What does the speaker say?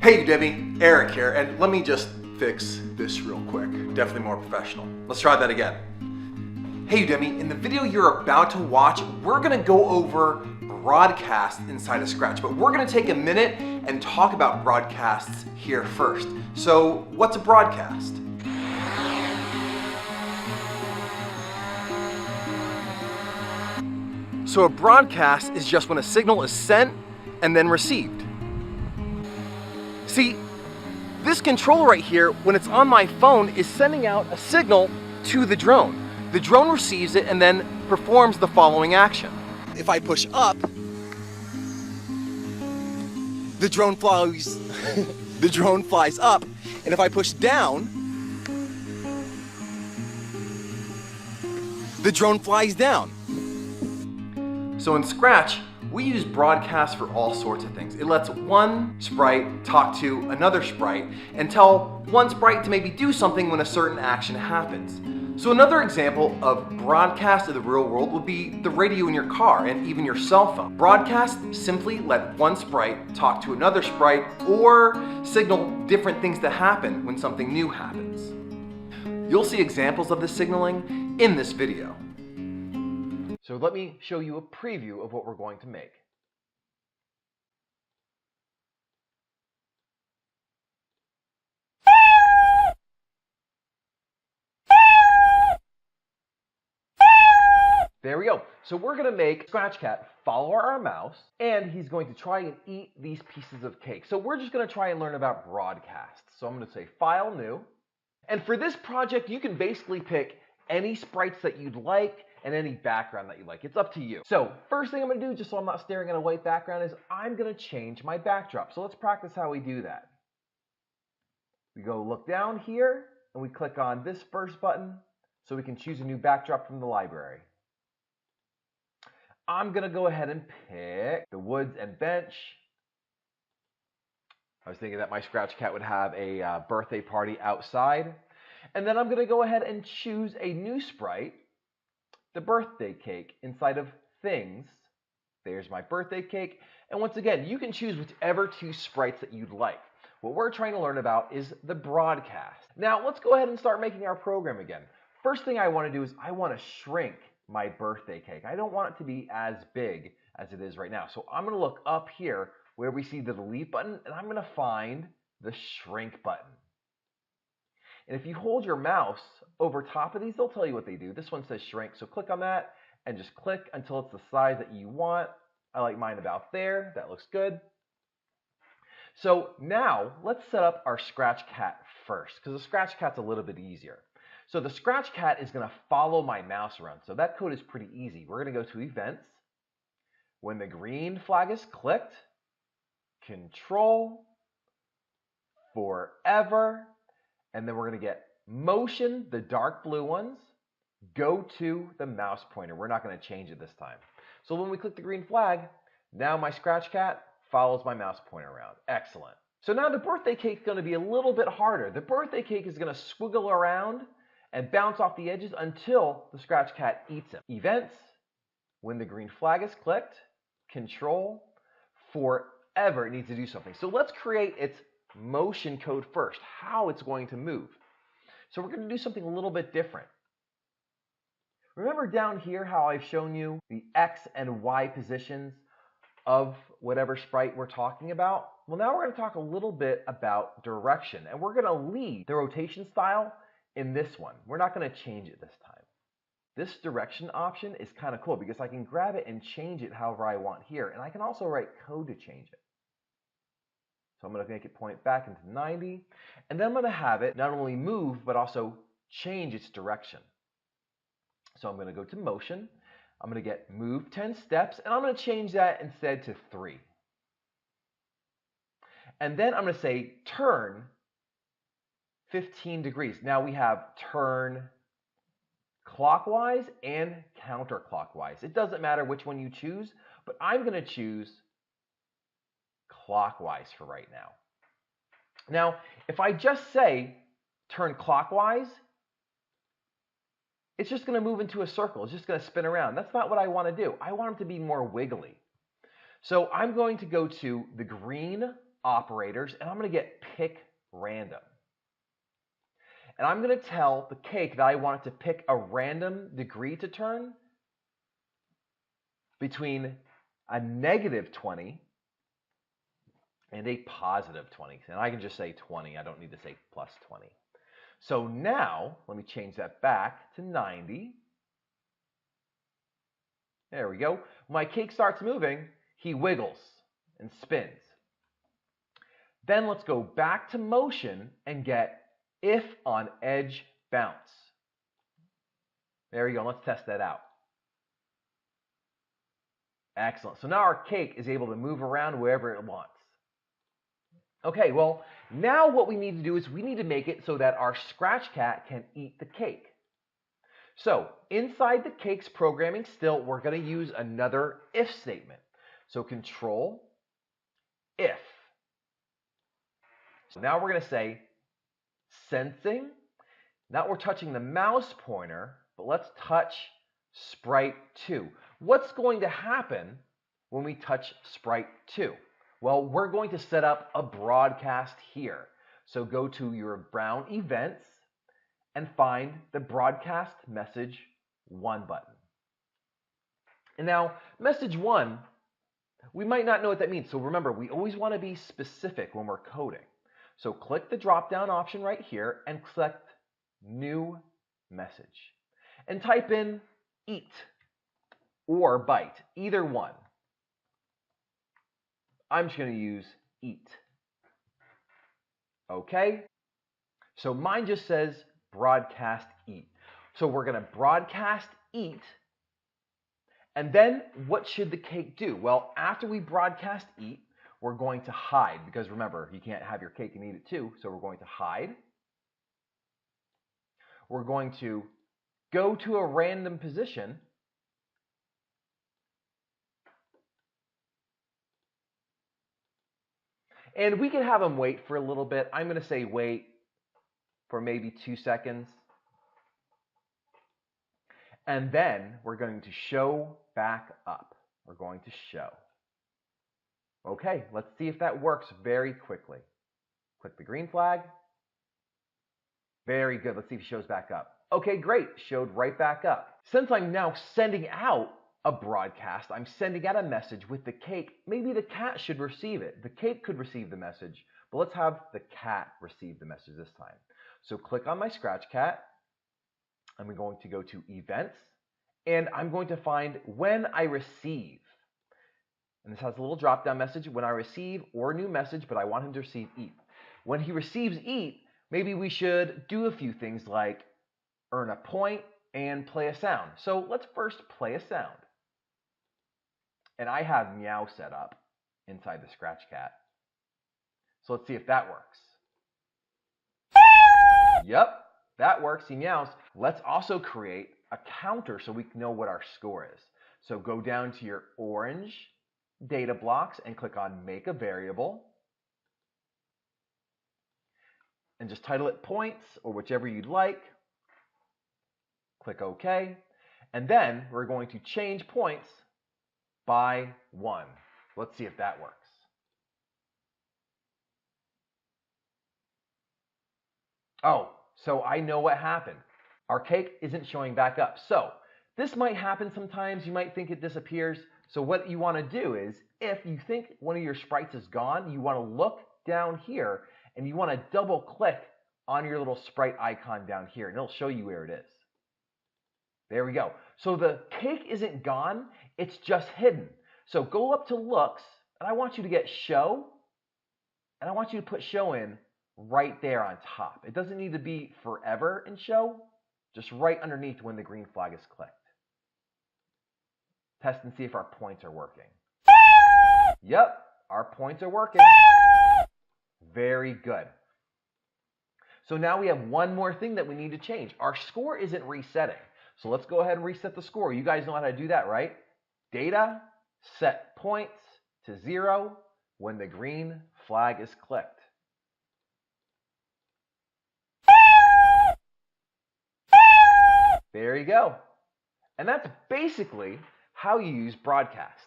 Hey Debbie, Eric here, and let me just fix this real quick. Definitely more professional. Let's try that again. Hey Udemy, in the video you're about to watch, we're gonna go over broadcasts inside of Scratch, but we're gonna take a minute and talk about broadcasts here first. So, what's a broadcast? So a broadcast is just when a signal is sent and then received. See, this control right here, when it's on my phone, is sending out a signal to the drone. The drone receives it and then performs the following action. If I push up, the drone flies the drone flies up, and if I push down, the drone flies down. So in Scratch, we use broadcast for all sorts of things. It lets one sprite talk to another sprite and tell one sprite to maybe do something when a certain action happens. So another example of broadcast of the real world would be the radio in your car and even your cell phone. Broadcast simply let one sprite talk to another sprite or signal different things that happen when something new happens. You'll see examples of this signaling in this video. So let me show you a preview of what we're going to make. There we go. So we're going to make Scratchcat follow our mouse, and he's going to try and eat these pieces of cake. So we're just going to try and learn about broadcasts. So I'm going to say File, New. And for this project, you can basically pick any sprites that you'd like and any background that you like. It's up to you. So first thing I'm going to do, just so I'm not staring at a white background, is I'm going to change my backdrop. So let's practice how we do that. We go look down here, and we click on this first button so we can choose a new backdrop from the library. I'm going to go ahead and pick the woods and bench. I was thinking that my Scratchcat would have a birthday party outside. And then I'm going to go ahead and choose a new sprite, the birthday cake, inside of things. There's my birthday cake. And once again, you can choose whichever two sprites that you'd like. What we're trying to learn about is the broadcast. Now, let's go ahead and start making our program again. First thing I want to do is I want to shrink my birthday cake. I don't want it to be as big as it is right now. So I'm going to look up here where we see the delete button, and I'm going to find the shrink button. And if you hold your mouse over top of these, they'll tell you what they do. This one says shrink, so click on that and just click until it's the size that you want. I like mine about there. That looks good. So now let's set up our Scratchcat first, because the Scratchcat's a little bit easier. So the Scratchcat is going to follow my mouse around. So that code is pretty easy. We're going to go to Events. When the green flag is clicked, Control, Forever, and then we're going to get Motion, the dark blue ones, go to the mouse pointer. We're not going to change it this time. So when we click the green flag, now my Scratchcat follows my mouse pointer around. Excellent. So now the birthday cake is going to be a little bit harder. The birthday cake is going to squiggle around and bounce off the edges until the Scratchcat eats him. Events, when the green flag is clicked, Control, Forever, it needs to do something. So let's create its motion code first, how it's going to move. So we're going to do something a little bit different. Remember down here how I've shown you the X and Y positions of whatever sprite we're talking about? Well, now we're going to talk a little bit about direction, and we're going to leave the rotation style in this one. We're not going to change it this time. This direction option is kind of cool because I can grab it and change it however I want here, and I can also write code to change it. So I'm going to make it point back into 90, and then I'm going to have it not only move, but also change its direction. So I'm going to go to Motion. I'm going to get Move 10 steps, and I'm going to change that instead to 3. And then I'm going to say Turn 15 degrees. Now we have turn clockwise and counterclockwise. It doesn't matter which one you choose, but I'm going to choose clockwise for right now. Now, if I just say turn clockwise, it's just going to move into a circle. It's just going to spin around. That's not what I want to do. I want it to be more wiggly. So I'm going to go to the green operators, and I'm going to get pick random. And I'm going to tell the cake that I want it to pick a random degree to turn between a -20 and a +20. And I can just say 20. I don't need to say +20. So now, let me change that back to 90. There we go. When my cake starts moving, he wiggles and spins. Then let's go back to motion and get if on edge bounce. There we go. Let's test that out. Excellent. So now our cake is able to move around wherever it wants. Okay, well, now what we need to do is we need to make it so that our Scratch Cat can eat the cake. So inside the cake's programming still, we're going to use another if statement. So control if. So now we're going to say sensing. Now we're touching the mouse pointer, but let's touch sprite 2. What's going to happen when we touch sprite 2? Well, we're going to set up a broadcast here. So go to your Brown Events and find the Broadcast Message 1 button. And now, Message 1, we might not know what that means. So remember, we always want to be specific when we're coding. So click the drop-down option right here and select New Message. And type in eat or bite, either one. I'm just going to use eat. Okay? So mine just says broadcast eat. So we're going to broadcast eat. And then what should the cake do? Well, after we broadcast eat, we're going to hide. Because remember, you can't have your cake and eat it too. So we're going to hide. We're going to go to a random position. And we can have them wait for a little bit. I'm going to say wait for maybe 2 seconds. And then we're going to show back up. We're going to show. Okay, let's see if that works very quickly. Click the green flag. Very good. Let's see if it shows back up. Okay, great. Showed right back up. Since I'm now sending out a broadcast, I'm sending out a message with the cake. Maybe the cat should receive it. The cake could receive the message, but let's have the cat receive the message this time. So click on my Scratch Cat. I'm going to go to Events, and I'm going to find When I Receive. And this has a little drop-down message, When I Receive, or New Message, but I want him to receive Eat. When he receives Eat, maybe we should do a few things like earn a point and play a sound. So let's first play a sound. And I have meow set up inside the Scratch Cat. So let's see if that works. Yep, that works. He meows. Let's also create a counter so we can know what our score is. So go down to your orange data blocks and click on Make a Variable. And just title it Points or whichever you'd like. Click OK. And then we're going to change points by 1. Let's see if that works. Oh, so I know what happened. Our cake isn't showing back up. So this might happen sometimes. You might think it disappears. So what you want to do is, if you think one of your sprites is gone, you want to look down here and you want to double click on your little sprite icon down here and it'll show you where it is. There we go. So the cake isn't gone, it's just hidden. So go up to looks, and I want you to get show, and I want you to put show in right there on top. It doesn't need to be forever in show, just right underneath when the green flag is clicked. Test and see if our points are working. Yep, our points are working. Very good. So now we have one more thing that we need to change. Our score isn't resetting. So let's go ahead and reset the score. You guys know how to do that, right? Data, set points to 0 when the green flag is clicked. There you go. And that's basically how you use broadcast.